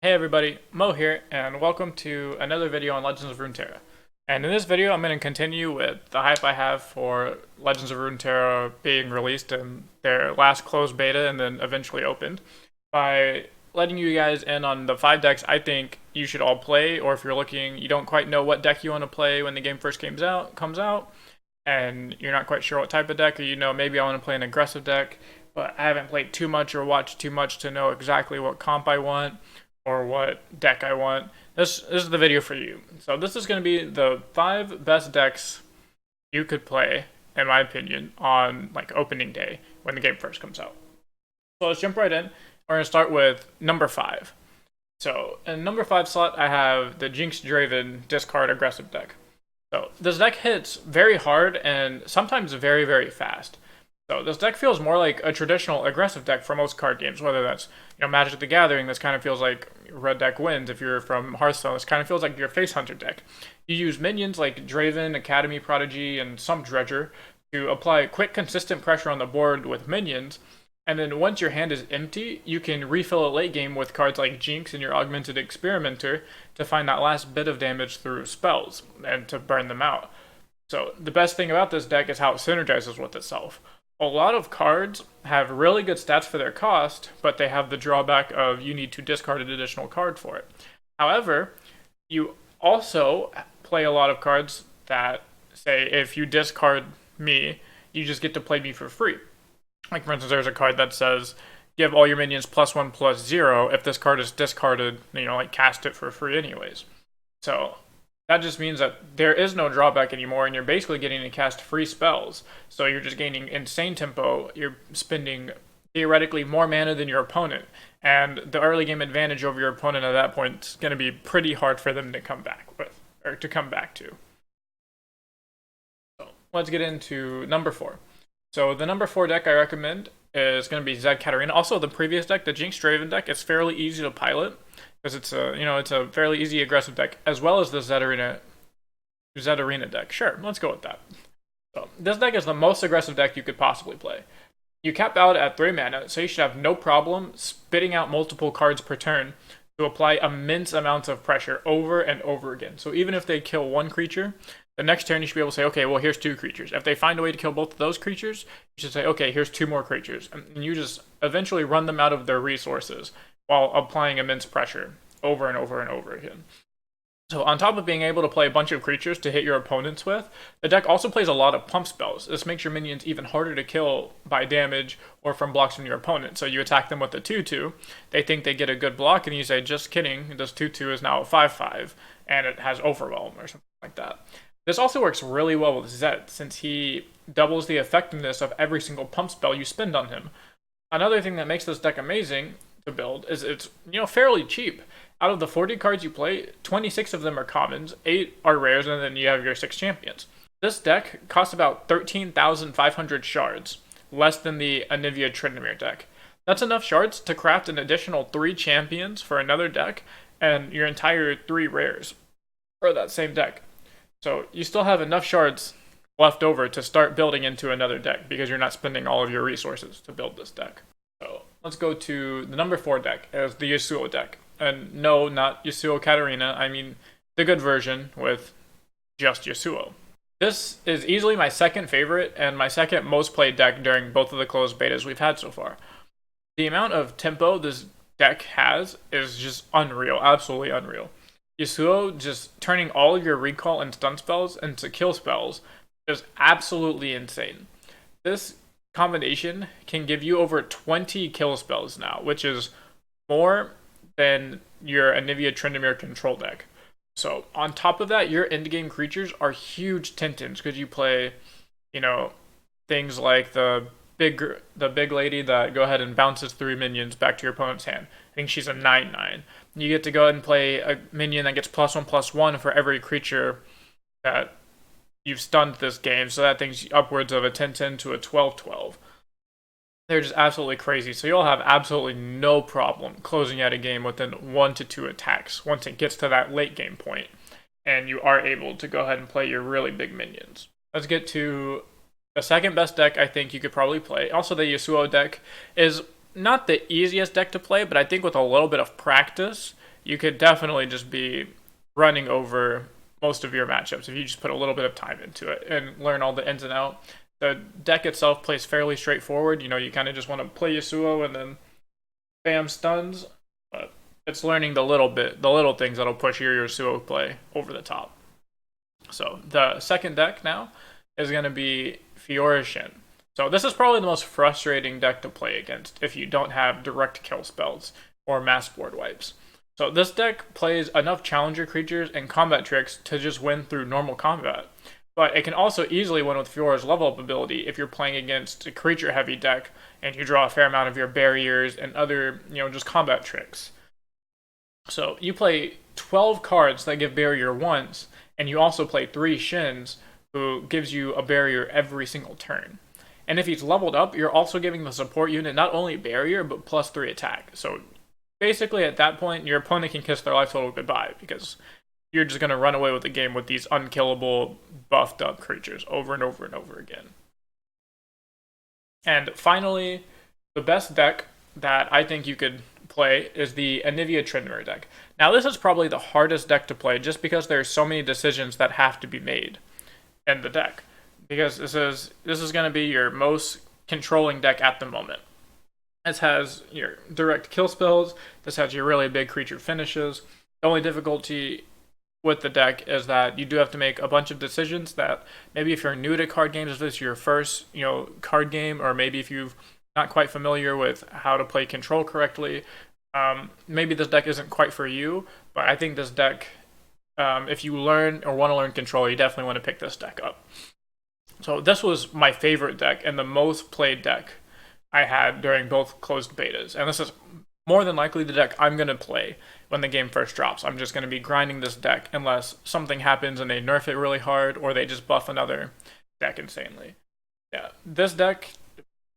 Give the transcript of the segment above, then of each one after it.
Hey everybody, Mo here, and welcome to another video on Legends of Runeterra. And in this video, I'm going to continue with the hype I have for Legends of Runeterra being released in their last closed beta and then eventually opened, by letting you guys in on the 5 decks I think you should all play, or if you're looking, you don't quite know what deck you want to play when the game first comes out, and you're not quite sure what type of deck, or maybe I want to play an aggressive deck, but I haven't played too much or watched too much to know exactly what comp I want or what deck I want. This is the video for you. So this is going to be the 5 best decks you could play, in my opinion, on like opening day when the game first comes out. So let's jump right in. We're going to start with number 5. So in number 5 slot, I have the Jinx Draven discard aggressive deck. So this deck hits very hard and sometimes very, very fast. So this deck feels more like a traditional aggressive deck for most card games, whether that's Magic the Gathering. This kind of feels like red deck wins. If you're from Hearthstone, this kind of feels like your Face Hunter deck. You use minions like Draven, Academy Prodigy, and some Dredger to apply quick, consistent pressure on the board with minions, and then once your hand is empty, you can refill it late game with cards like Jinx and your Augmented Experimenter to find that last bit of damage through spells and to burn them out. So the best thing about this deck is how it synergizes with itself. A lot of cards have really good stats for their cost, but they have the drawback of you need to discard an additional card for it. However, you also play a lot of cards that say if you discard me, you just get to play me for free. Like for instance, there's a card that says give all your minions +1/+0. If this card is discarded, cast it for free anyways. So that just means that there is no drawback anymore, and you're basically getting to cast free spells. So you're just gaining insane tempo. You're spending theoretically more mana than your opponent, and the early game advantage over your opponent at that point is going to be pretty hard for them to come back with, or to come back to. So let's get into number 4. So the number 4 deck I recommend is going to be Zed Katarina. Also, the previous deck, the Jinx Draven deck, is fairly easy to pilot, because it's a fairly easy aggressive deck, as well as the Zed Arena deck. Sure, let's go with that. So this deck is the most aggressive deck you could possibly play. You cap out at 3 mana, so you should have no problem spitting out multiple cards per turn to apply immense amounts of pressure over and over again. So even if they kill one creature, the next turn you should be able to say, okay, well, here's 2 creatures. If they find a way to kill both of those creatures, you should say, okay, here's 2 more creatures. And you just eventually run them out of their resources while applying immense pressure over and over and over again. So on top of being able to play a bunch of creatures to hit your opponents with, the deck also plays a lot of pump spells. This makes your minions even harder to kill by damage or from blocks from your opponent. So you attack them with a 2/2, they think they get a good block, and you say, just kidding, this 2/2 is now a 5/5, and it has Overwhelm or something like that. This also works really well with Zed, since he doubles the effectiveness of every single pump spell you spend on him. Another thing that makes this deck amazing to build is it's fairly cheap. Out of the 40 cards you play, 26 of them are commons, 8 are rares, and then you have your 6 champions. This deck costs about 13,500 shards, less than the Anivia Tryndamere deck. That's enough shards to craft an additional 3 champions for another deck, and your entire 3 rares for that same deck. So you still have enough shards left over to start building into another deck, because you're not spending all of your resources to build this deck. So let's go to the number 4 deck, as the Yasuo deck. And no, not Yasuo Katarina, I mean the good version with just Yasuo. This is easily my second favorite and my second most played deck during both of the closed betas we've had so far. The amount of tempo this deck has is just unreal, absolutely unreal. Yasuo just turning all of your recall and stun spells into kill spells is absolutely insane. This combination can give you over 20 kill spells now, which is more than your Anivia Tryndamere control deck. So on top of that, your endgame creatures are huge Tintins, because you play, things like the big lady that go ahead and bounces 3 minions back to your opponent's hand. I think she's a 9/9. You get to go ahead and play a minion that gets +1/+1 for every creature that you've stunned this game, so that thing's upwards of a 10/10 to a 12/12. They're just absolutely crazy, so you'll have absolutely no problem closing out a game within 1 to 2 attacks once it gets to that late game point, and you are able to go ahead and play your really big minions. Let's get to the second best deck I think you could probably play. Also, the Yasuo deck is not the easiest deck to play, but I think with a little bit of practice, you could definitely just be running over most of your matchups if you just put a little bit of time into it and learn all the ins and outs. The deck itself plays fairly straightforward. You know, you kind of just want to play Yasuo and then bam stuns. But it's learning the little things that'll push your Yasuo play over the top. So the second deck now is going to be Fiora Shin. So this is probably the most frustrating deck to play against if you don't have direct kill spells or mass board wipes. So this deck plays enough challenger creatures and combat tricks to just win through normal combat. But it can also easily win with Fiora's level up ability if you're playing against a creature heavy deck and you draw a fair amount of your barriers and other, just combat tricks. So you play 12 cards that give barrier once, and you also play 3 Shins who gives you a barrier every single turn. And if he's leveled up, you're also giving the support unit not only barrier, but +3 attack. So basically at that point, your opponent can kiss their life total goodbye because you're just going to run away with the game with these unkillable, buffed up creatures over and over and over again. And finally, the best deck that I think you could play is the Anivia Tryndamere deck. Now this is probably the hardest deck to play just because there's so many decisions that have to be made in the deck. Because this is going to be your most controlling deck at the moment. This has your direct kill spells, this has your really big creature finishes. The only difficulty with the deck is that you do have to make a bunch of decisions that maybe if you're new to card games, if this is your first, card game, or maybe if you've not quite familiar with how to play control correctly, maybe this deck isn't quite for you, but I think this deck, if you learn or want to learn control, you definitely want to pick this deck up. So this was my favorite deck and the most played deck I had during both closed betas, and this is more than likely the deck I'm going to play when the game first drops. I'm just going to be grinding this deck unless something happens and they nerf it really hard or they just buff another deck insanely. Yeah, this deck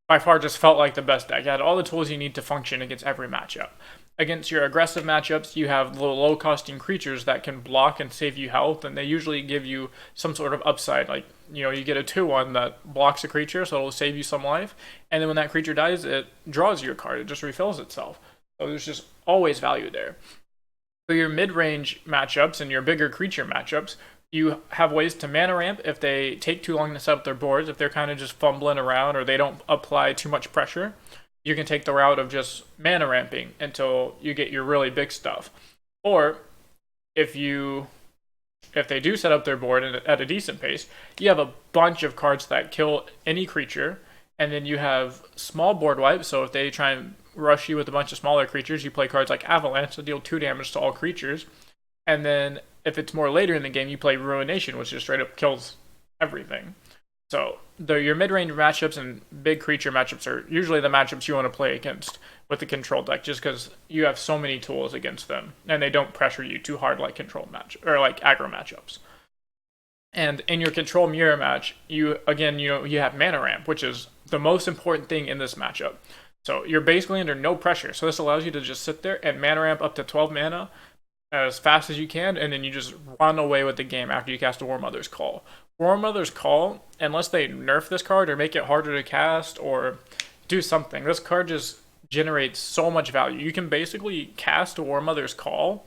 by far just felt like the best deck. It had all the tools you need to function against every matchup. Against your aggressive matchups, you have low-costing creatures that can block and save you health, and they usually give you some sort of upside. Like, you get a 2/1 that blocks a creature, so it'll save you some life, and then when that creature dies, it draws you a card. It just refills itself. So there's just always value there. For your mid-range matchups and your bigger creature matchups, you have ways to mana ramp if they take too long to set up their boards, if they're kind of just fumbling around or they don't apply too much pressure. You can take the route of just mana ramping until you get your really big stuff. Or if they do set up their board at a decent pace, you have a bunch of cards that kill any creature, and then you have small board wipes. So if they try and rush you with a bunch of smaller creatures, you play cards like Avalanche that deal 2 damage to all creatures. And then if it's more later in the game, you play Ruination, which just straight up kills everything. So your mid-range matchups and big creature matchups are usually the matchups you want to play against with the control deck, just because you have so many tools against them, and they don't pressure you too hard like control match or like aggro matchups. And in your control mirror match, you have mana ramp, which is the most important thing in this matchup. So you're basically under no pressure. So this allows you to just sit there and mana ramp up to 12 mana as fast as you can, and then you just run away with the game after you cast a War Mother's Call. War Mother's Call, unless they nerf this card or make it harder to cast or do something, this card just generates so much value. You can basically cast a War Mother's Call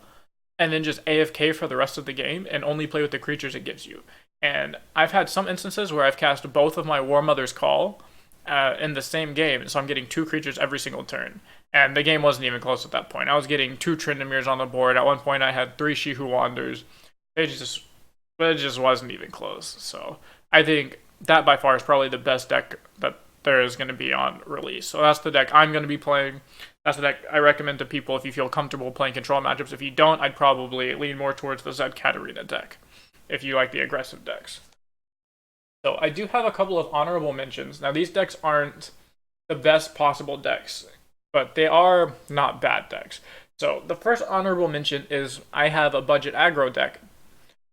and then just AFK for the rest of the game and only play with the creatures it gives you. And I've had some instances where I've cast both of my War Mother's Call in the same game, so I'm getting 2 creatures every single turn. And the game wasn't even close at that point. I was getting 2 Tryndameres on the board. At one point, I had 3 She Who Wanders. It just wasn't even close. So I think that by far is probably the best deck that there is going to be on release. So that's the deck I'm going to be playing. That's the deck I recommend to people if you feel comfortable playing control matchups. If you don't, I'd probably lean more towards the Zed Katarina deck if you like the aggressive decks. So I do have a couple of honorable mentions. Now these decks aren't the best possible decks, but they are not bad decks. So the first honorable mention is I have a budget aggro deck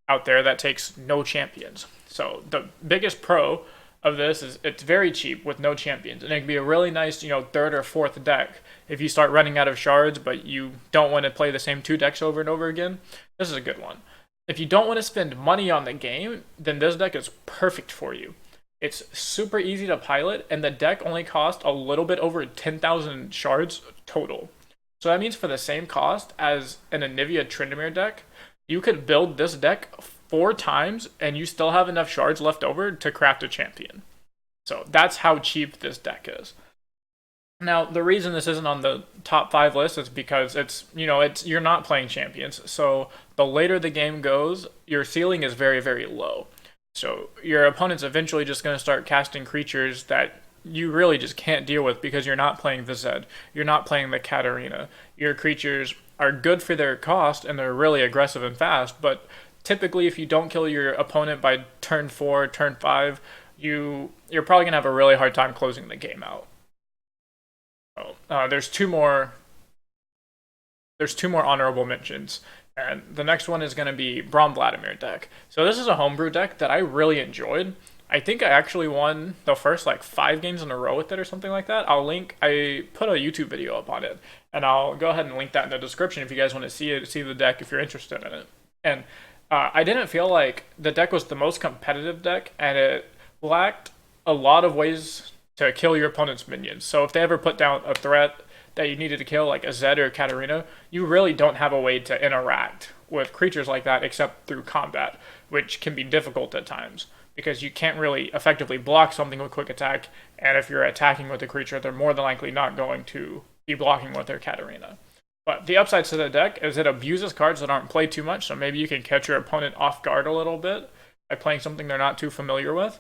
out there that takes no champions. So the biggest pro of this is it's very cheap with no champions, and it can be a really nice, third or fourth deck if you start running out of shards, but you don't want to play the same 2 decks over and over again. This is a good one. If you don't want to spend money on the game, then this deck is perfect for you. It's super easy to pilot, and the deck only costs a little bit over 10,000 shards total. So that means for the same cost as an Anivia Tryndamere deck, you could build this deck 4 times and you still have enough shards left over to craft a champion. So that's how cheap this deck is. Now, the reason this isn't on the top 5 list is because you're not playing champions. So the later the game goes, your ceiling is very, very low. So your opponent's eventually just going to start casting creatures that you really just can't deal with because you're not playing the Zed. You're not playing the Katarina. Your creatures are good for their cost and they're really aggressive and fast, but typically if you don't kill your opponent by turn 4, turn 5, you're probably going to have a really hard time closing the game out. There's two more honorable mentions, and the next one is going to be Braum Vladimir deck. So this is a homebrew deck that I really enjoyed. I think I actually won the first like 5 games in a row with it or something like that. I put a YouTube video up on it, and I'll go ahead and link that in the description if you guys want to see the deck if you're interested in it. And I didn't feel like the deck was the most competitive deck, and it lacked a lot of ways to kill your opponent's minions. So if they ever put down a threat that you needed to kill, like a Zed or a Katarina, you really don't have a way to interact with creatures like that except through combat, which can be difficult at times because you can't really effectively block something with quick attack, and if you're attacking with a creature, they're more than likely not going to be blocking with their Katarina. But the upsides to the deck is it abuses cards that aren't played too much, so maybe you can catch your opponent off guard a little bit by playing something they're not too familiar with.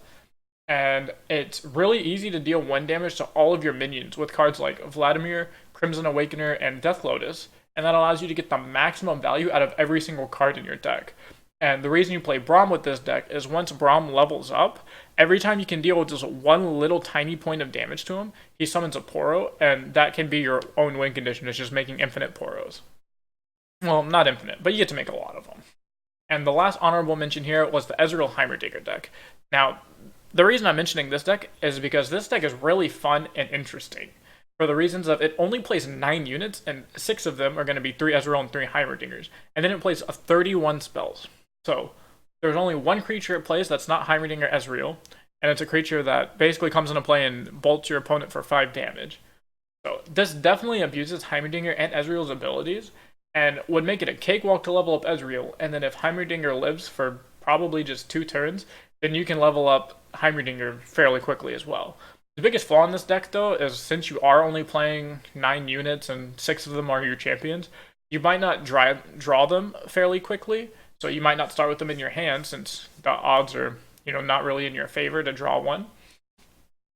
And it's really easy to deal 1 damage to all of your minions with cards like Vladimir, Crimson Awakener, and Death Lotus, and that allows you to get the maximum value out of every single card in your deck. And the reason you play Braum with this deck is once Braum levels up, every time you can deal with just 1 little tiny point of damage to him, he summons a Poro, and that can be your own win condition. It's just making infinite Poros. Well, not infinite, but you get to make a lot of them. And the last honorable mention here was the Ezreal Heimerdinger deck. Now, the reason I'm mentioning this deck is because this deck is really fun and interesting. For the reasons of it only plays 9 units, and 6 of them are going to be 3 Ezreal and 3 Heimerdingers. And then it plays 31 spells. So there's only 1 creature it plays that's not Heimerdinger Ezreal, and it's a creature that basically comes into play and bolts your opponent for 5 damage. So this definitely abuses Heimerdinger and Ezreal's abilities, and would make it a cakewalk to level up Ezreal, and then if Heimerdinger lives for probably just 2 turns, then you can level up Heimerdinger fairly quickly as well. The biggest flaw in this deck, though, is since you are only playing 9 units and 6 of them are your champions, you might not draw them fairly quickly, so you might not start with them in your hand since the odds are, not really in your favor to draw one.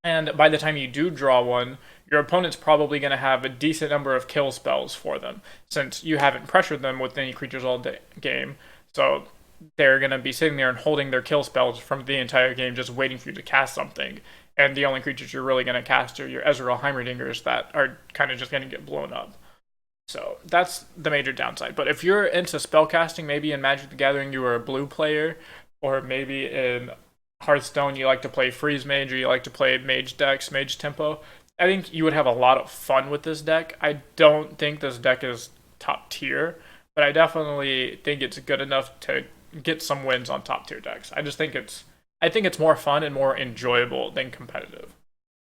And by the time you do draw one, your opponent's probably going to have a decent number of kill spells for them, since you haven't pressured them with any creatures all game. So they're going to be sitting there and holding their kill spells from the entire game, just waiting for you to cast something. And the only creatures you're really going to cast are your Ezreal Heimerdingers that are kind of just going to get blown up. So that's the major downside. But if you're into spellcasting, maybe in Magic the Gathering you are a blue player, or maybe in Hearthstone you like to play Freeze Mage, or you like to play Mage Decks, Mage Tempo, I think you would have a lot of fun with this deck. I don't think this deck is top tier, but I definitely think it's good enough to get some wins on top tier decks. I think it's more fun and more enjoyable than competitive.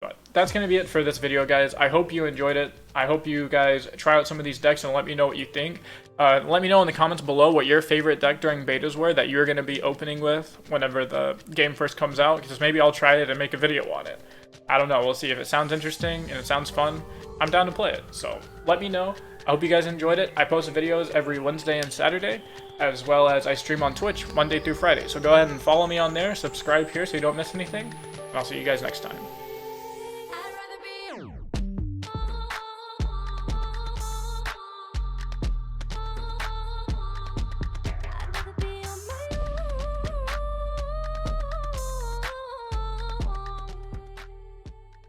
But that's going to be it for this video, guys. I hope you enjoyed it. I hope you guys try out some of these decks and let me know what you think. Let me know in the comments below what your favorite deck during betas were that you're going to be opening with whenever the game first comes out, because maybe I'll try it and make a video on it. I don't know. We'll see. If it sounds interesting and it sounds fun, I'm down to play it. So let me know. I hope you guys enjoyed it. I post videos every Wednesday and Saturday, as well as I stream on Twitch Monday through Friday. So go ahead and follow me on there, subscribe here so you don't miss anything, and I'll see you guys next time.